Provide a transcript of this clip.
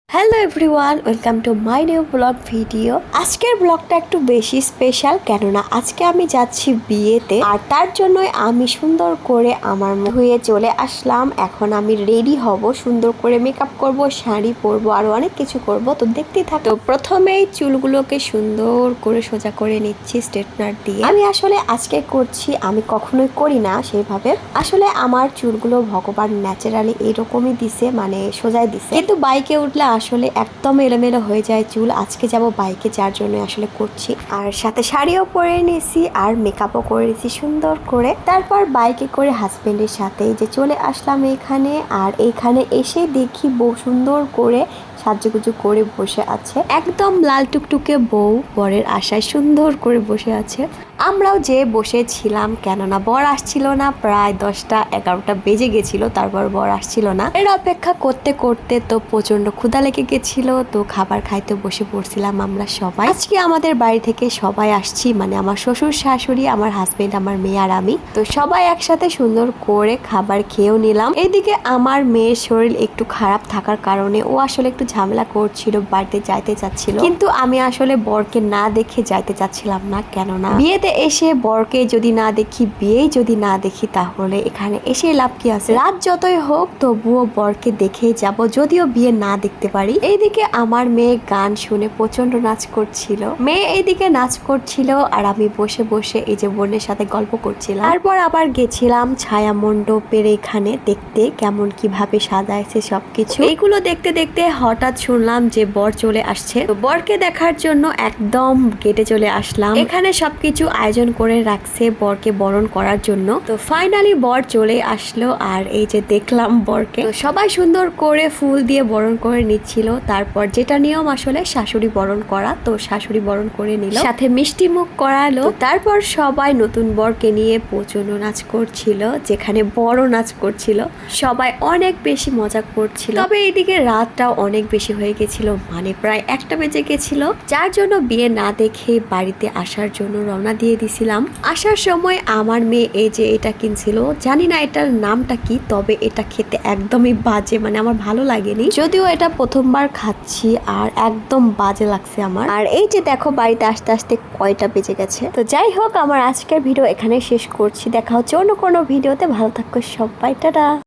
Hello everyone, welcome to my new blog video. আজকের ব্লগটা একটু বেশি স্পেশাল, কেননা আজকে আমি যাচ্ছি বিয়েতে, আর তার জন্যই আমি সুন্দর করে আমার ধুয়ে চলে আসলাম। এখন আমি রেডি হব, সুন্দর করে মেকআপ করব, শাড়ি পরবো, আরো অনেক কিছু করব। তো দেখতেই থাকো। প্রথমেই চুলগুলোকে সুন্দর করে সোজা করে নিচ্ছি স্ট্রেটনার দিয়ে। আমি আসলে আজকে করছি, আমি কখনোই করি না সেইভাবে। আসলে আমার চুলগুলো ভগবান ন্যাচারালি এরকমই দিছে, মানে সোজাই দিছে, কিন্তু বাইকে উঠলে আসলে একদম এলোমেলো হয়ে যায় চুল। আজকে যাব বাইকে, যার জন্য আসলে করছি। আর সাথে শাড়িও পরে নিয়েছি আর মেকআপও করে নিয়েছি সুন্দর করে। তারপর বাইকে করে হাজবেন্ডের সাথে যে চলে আসলাম এখানে। আর এইখানে এসে দেখি বউ সুন্দর করে সাজুগুজু করে বসে আছে, একদম লাল টুকটুকে বউ, বরের আশায় সুন্দর করে বসে আছে। আমরাও যে বসেছিলাম, কেননা বর আসছিল না, প্রায় 10টা-11টা বেজে গেছিল, তারপর বর আসছিল না। এর অপেক্ষা করতে করতে তো প্রচন্ড ক্ষুধা লেগে গেছিল, তো খাবার খাইতে বসে পড়ছিলাম আমরা সবাই। আজকে আমাদের বাড়ি থেকে সবাই আসছি, মানে আমার শ্বশুর শাশুড়ি, আমার হাজবেন্ড, আমার মেয়ে আর আমি। তো সবাই একসাথে সুন্দর করে খাবার খেয়েও নিলাম। এইদিকে আমার মেয়ের শরীর একটু খারাপ থাকার কারণে ও আসলে একটু ঝামেলা করছিল, বাড়িতে যাইতে চাচ্ছিল, কিন্তু আমি আসলে বরকে না দেখে যাইতে চাচ্ছিলাম না। কেননা বিয়েতে এসে বরকে যদি না দেখি, বিয়েই যদি না দেখি, তাহলে এখানে এসে লাভ কি আছে? রাত যতই হোক তবুও বরকে দেখেই যাব, যদিও বিয়ে না দেখতে পারি। এইদিকে আমার মেয়ে গান শুনে প্রচন্ড নাচ করছিল, মেয়ে এইদিকে নাচ করছিল আর আমি বসে বসে এই যে বোনের সাথে গল্প করছিলাম। তারপর আবার গেছিলাম ছায়া মণ্ডপের এখানে দেখতে, কেমন কিভাবে সাজাইছে সবকিছু। এইগুলো দেখতে দেখতে হঠাৎ শুনলাম যে বর চলে আসছে। তো বরকে দেখার জন্য একদম গেটে চলে আসলাম। এখানে সবকিছু আয়োজন করে রাখছে বরকে বরণ করার জন্য। তো ফাইনালি বর চলে আসলো, আর এই যে দেখলাম বরকে। তো সবাই সুন্দর করে ফুল দিয়ে বরণ করে নিচ্ছিল। তারপর যেটা নিয়ম আসলে শাশুড়ি বরণ করা, তো শাশুড়ি বরণ করে নিল, সাথে মিষ্টি মুখ করালো। তারপর সবাই নতুন বরকে নিয়ে প্রচন্ড নাচ করছিল, যেখানে বড় নাচ করছিল, সবাই অনেক বেশি মজা করছিল। তবে এইদিকে রাতটাও অনেক বেশি হয়ে গেছিল, মানে প্রায় 1টা বেজে গেছিল, যার জন্য বিয়ে না দেখে বাড়িতে আসার জন্য রওনা দিয়ে দিছিলাম। আসার সময় আমার মেয়ে এই যে এটা কিনছিল, জানি না এটার নামটা কি, তবে এটা খেতে একদমই বাজে, মানে আমার ভালো লাগেনি, যদিও এটা প্রথমবার খাচ্ছি আর একদম বাজে লাগছে আমার। আর এই যে দেখো বাড়িতে আসতে আসতে কয়টা বেজে গেছে। তো যাই হোক, আমার আজকের ভিডিও এখানে শেষ করছি। দেখা হচ্ছে অন্য কোনো ভিডিওতে। ভালো থাকো সবাই, টাটা।